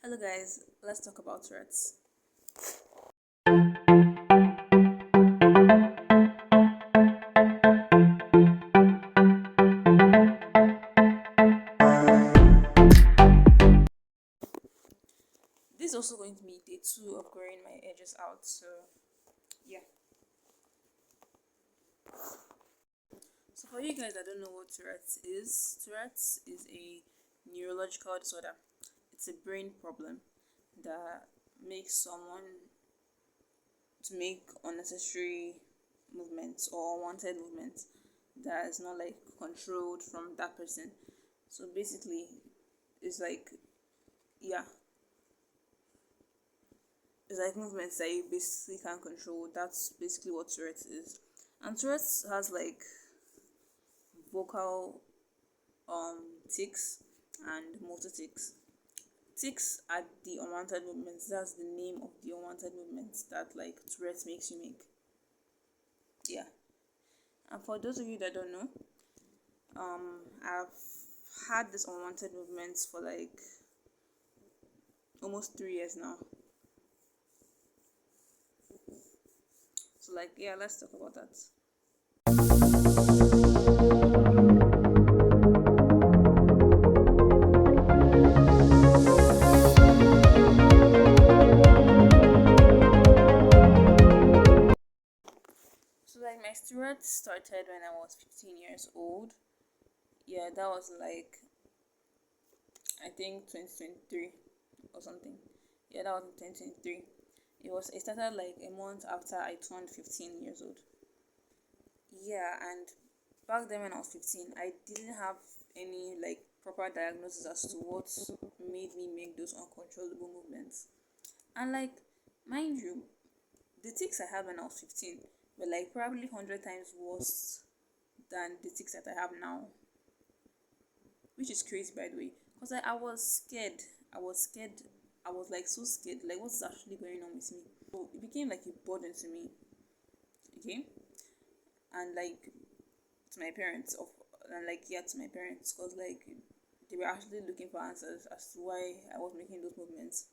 Hello guys, let's talk about Tourettes. This is also going to be day two of growing my edges out, so yeah. So for you guys that don't know what Tourette's is a neurological disorder. It's a brain problem that makes someone to make unnecessary movements or unwanted movements that is not like controlled from that person. So basically, it's like yeah, it's like movements that you basically can't control. That's basically what Tourette's is. And Tourette's has like vocal tics and motor tics. Tics are the unwanted movements. That's the name of the unwanted movements that like Tourette's makes you make. Yeah. And for those of you that don't know, I've had this unwanted movements for like almost 3 years now. So like yeah, let's talk about that. So like my Tourette's started when I was 15 years old. Yeah, that was like I think 2023 or something. Yeah, that was in 2023. It started like a month after I turned 15 years old. Yeah, and back then when I was 15, I didn't have any like proper diagnosis as to what made me make those uncontrollable movements. And like mind you, the tics I had when I was 15 were like probably 100 times worse than the tics that I have now, which is crazy by the way. Because I was scared. I was scared. I was like so scared. Like, what's actually going on with me? So it became like a burden to me. Okay, and like to my parents of and like yeah to my parents because like they were actually looking for answers as to why I was making those movements.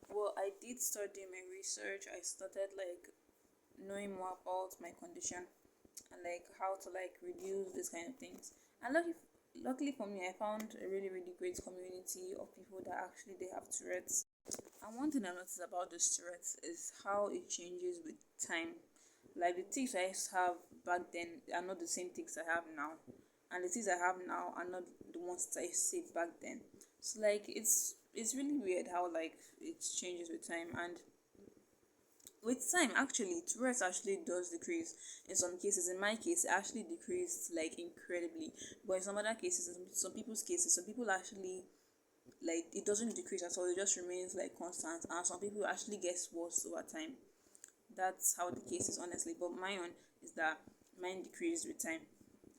Well, I did start doing my research. I started like knowing more about my condition and like how to like reduce these kind of things. And luckily for me, I found a really great community of people that actually they have Tourette's. And one thing I noticed about this Tourette's is how it changes with time. Like the tics I used to have back then are not the same tics I have now, and the tics I have now are not the ones that I saved back then. So like it's really weird how like it changes with time, and with time actually Tourette's actually does decrease in some cases. In my case it actually decreased like incredibly, but in some other cases, in some people's cases, some people actually like it doesn't decrease at all, it just remains like constant, and some people actually gets worse over time. That's how the case is honestly, but my own is that mine decreased with time.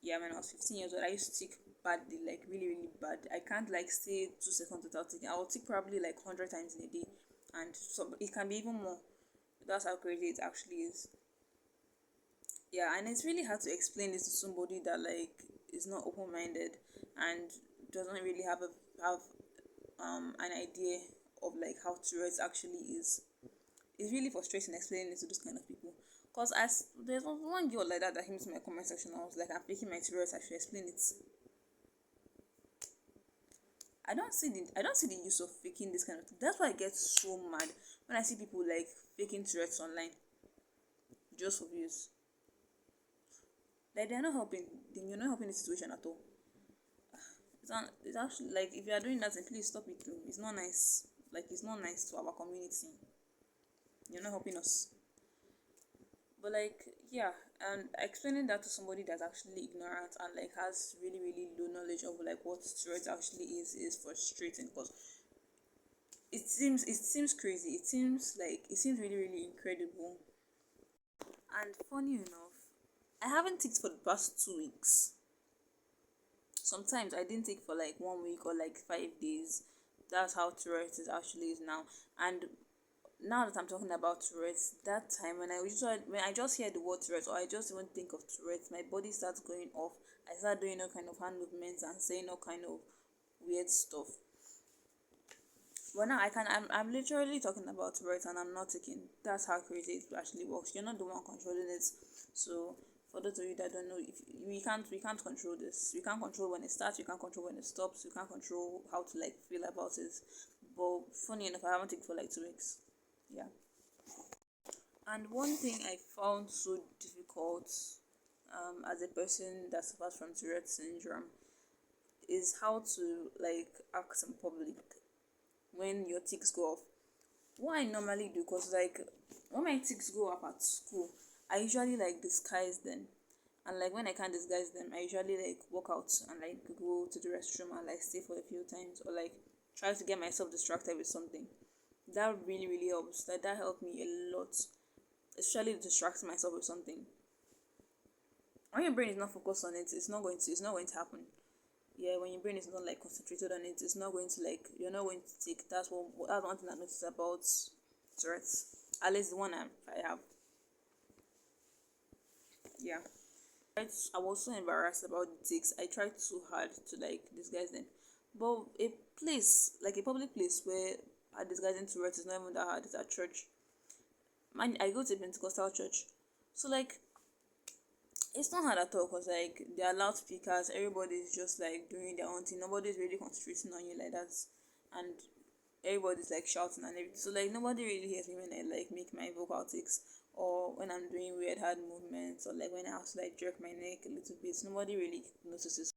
Yeah, when I was 15 years old I used to tick badly, like really bad. I can't like stay 2 seconds without ticking. I will tick probably like 100 times in a day, and so it can be even more. That's how crazy it actually is. Yeah, and it's really hard to explain this to somebody that like is not open-minded and doesn't really have an idea of like how Tourette's actually is. It's really frustrating explaining it to those kind of people. Cause as there's one girl like that came to my comment section. I was like, I'm faking my Tourette's. I should explain it. I don't see the use of faking this kind of thing. That's why I get so mad when I see people like faking Tourette's online just for views. Like they're not helping. Then you're not helping the situation at all. It's actually like if you are doing that, then please stop it too. It's not nice. Like it's not nice to our community. You're not helping us. But like yeah, and explaining that to somebody that's actually ignorant and like has really low knowledge of like what Tourette's actually is frustrating because it seems crazy. It seems really incredible. And funny enough, I haven't ticked for the past 2 weeks. Sometimes I didn't take for like 1 week or like 5 days. That's how Tourette's is actually is now. And now that I'm talking about Tourette's, that time when I just hear the word Tourette's or I just even think of Tourette's, my body starts going off. I start doing all kind of hand movements and saying all kind of weird stuff. But now I'm literally talking about Tourette's and I'm not taking. That's how crazy it actually works. You're not the one controlling it. So for those of you that don't know, if we can't control this. We can't control when it starts. We can't control when it stops. We can't control how to like feel about it. But funny enough, I haven't taken for like 2 weeks. Yeah. And one thing I found so difficult, as a person that suffers from Tourette syndrome, is how to like act in public when your tics go off. What I normally do, cause like when my tics go up at school, I usually like disguise them, and like when I can't disguise them, I usually like walk out and like go to the restroom and like stay for a few times, or like try to get myself distracted with something. That really really helps. Like that helped me a lot, especially distracting myself with something. When your brain is not focused on it, it's not going to happen. Yeah, when your brain is not like concentrated on it, it's not going to like you're not going to take. That's one thing I noticed about Tourette's. At least the one I have. Yeah. I was so embarrassed about the tics. I tried too hard to like disguise them. But a place, like a public place where disguising Tourette's is not even that hard, is at church. Man, I go to a Pentecostal church. So like it's not hard at all because like there are loudspeakers, everybody's just like doing their own thing, nobody's really concentrating on you like that, and everybody's like shouting and everything. So like nobody really hears me when I like make my vocal tics, or when I'm doing weird hand movements, or like when I have to like jerk my neck a little bit. Nobody really notices.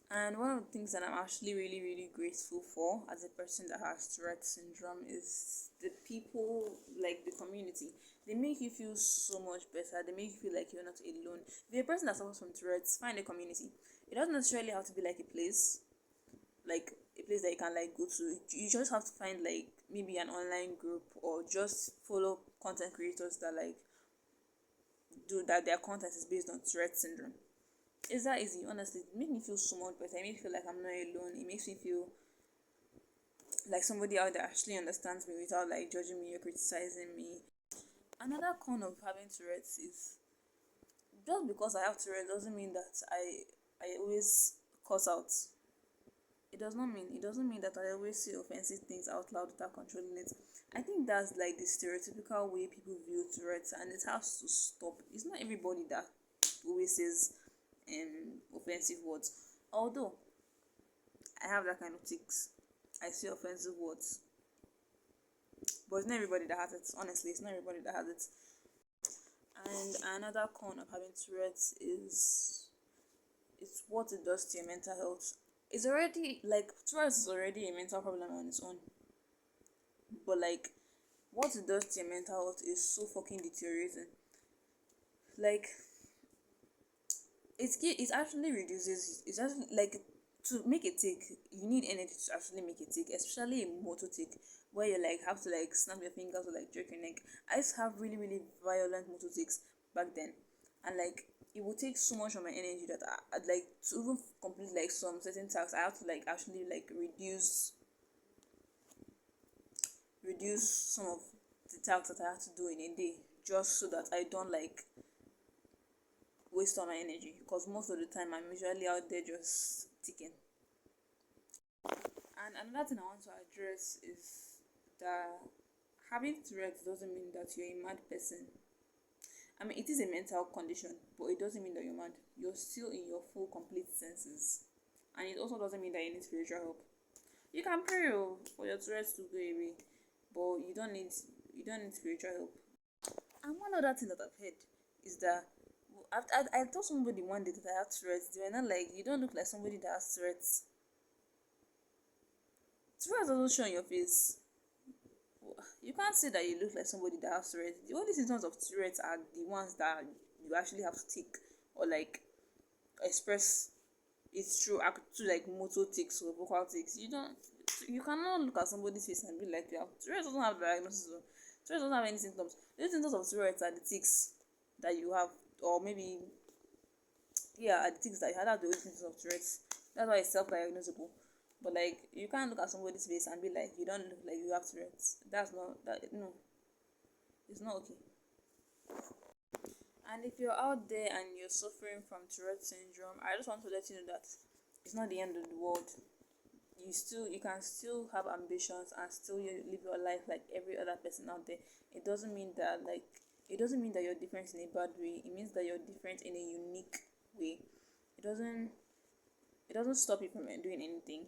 And one of the things that I'm actually really, really grateful for as a person that has Tourette syndrome is the people, like the community. They make you feel so much better. They make you feel like you're not alone. If you're a person that suffers from Tourette's, find a community. It doesn't necessarily have to be like a place that you can like go to. You just have to find like maybe an online group, or just follow content creators that like do that their content is based on Tourette syndrome. It's that easy, honestly. It makes me feel so much better. It makes me feel like I'm not alone. It makes me feel like somebody out there actually understands me without like judging me or criticizing me. Another con of having Tourette's is, just because I have Tourette's doesn't mean that I always cuss out. It doesn't mean that I always say offensive things out loud without controlling it. I think that's like the stereotypical way people view Tourette's, and it has to stop. It's not everybody that always says offensive words. Although I have that kind of tics, I say offensive words, but it's not everybody that has it. Honestly, it's not everybody that has it. And another con of having Tourette's is it's what it does to your mental health. It's already like Tourette's is already a mental problem on its own, but like what it does to your mental health is so fucking deteriorating. Like it actually reduces. It's actually like, to make a tick, you need energy to actually make a tick, especially a motor tick where you like have to like snap your fingers or like jerk your neck. I used to have really really violent motor ticks back then, and like it would take so much of my energy that I'd like to even complete like some certain tasks. I have to like actually like reduce some of the tasks that I have to do in a day, just so that I don't like waste all my energy, because most of the time I'm usually out there just ticking. And another thing I want to address is that having Tourette's doesn't mean that you're a mad person. I mean, it is a mental condition, but it doesn't mean that you're mad. You're still in your full, complete senses. And it also doesn't mean that you need spiritual help. You can pray for your Tourette's to go away, but you don't need spiritual help. And one other thing that I've heard is that, I told somebody one day that I have Tourette's. They were not like, you don't look like somebody that has Tourette's. Tourette's doesn't show on your face. You can't say that you look like somebody that has Tourette's. The only symptoms of Tourette's are the ones that you actually have to take, or like express it's true to like motor tics or vocal tics. You cannot look at somebody's face and be like, yeah, Tourette's doesn't have diagnosis. Tourette's doesn't have any symptoms. The only symptoms of Tourette's are the tics that you have, or maybe, yeah, are the tics that you have. That's the only symptoms of Tourette's. That's why it's self-diagnosable. But like, you can't look at somebody's face and be like, you don't look like you have Tourette's. That's not that. No, it's not okay. And if you're out there and you're suffering from Tourette syndrome, I just want to let you know that it's not the end of the world. you can still have ambitions and still live your life like every other person out there. It doesn't mean that you're different in a bad way. It means that you're different in a unique way. It doesn't it doesn't stop you from doing anything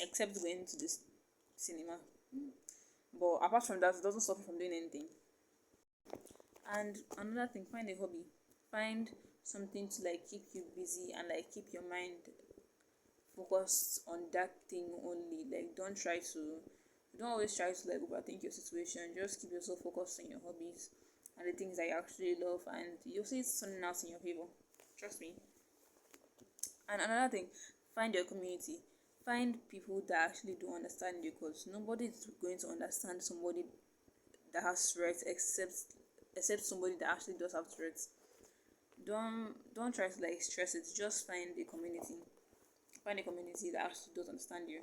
except going to this cinema. But apart from that, it doesn't stop you from doing anything. And another thing, find a hobby. Find something to like keep you busy and like keep your mind focused on that thing only. Like don't always try to like overthink your situation. Just keep yourself focused on your hobbies and the things that you actually love, and you'll see it's turning out in your favor. Trust me. And another thing, find your community. Find people that actually do understand you, because nobody is going to understand somebody that has Tourette's except somebody that actually does have Tourette's. Don't try to like stress it. Just find a community. Find a community that actually does understand you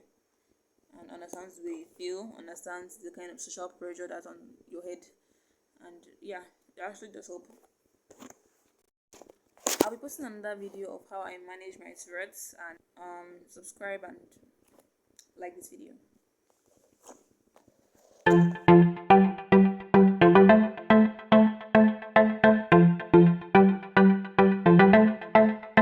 and understands the way you feel, understands the kind of social pressure that's on your head, and yeah, it actually does help. I'll be posting another video of how I manage my Tourette's, and subscribe and like this video.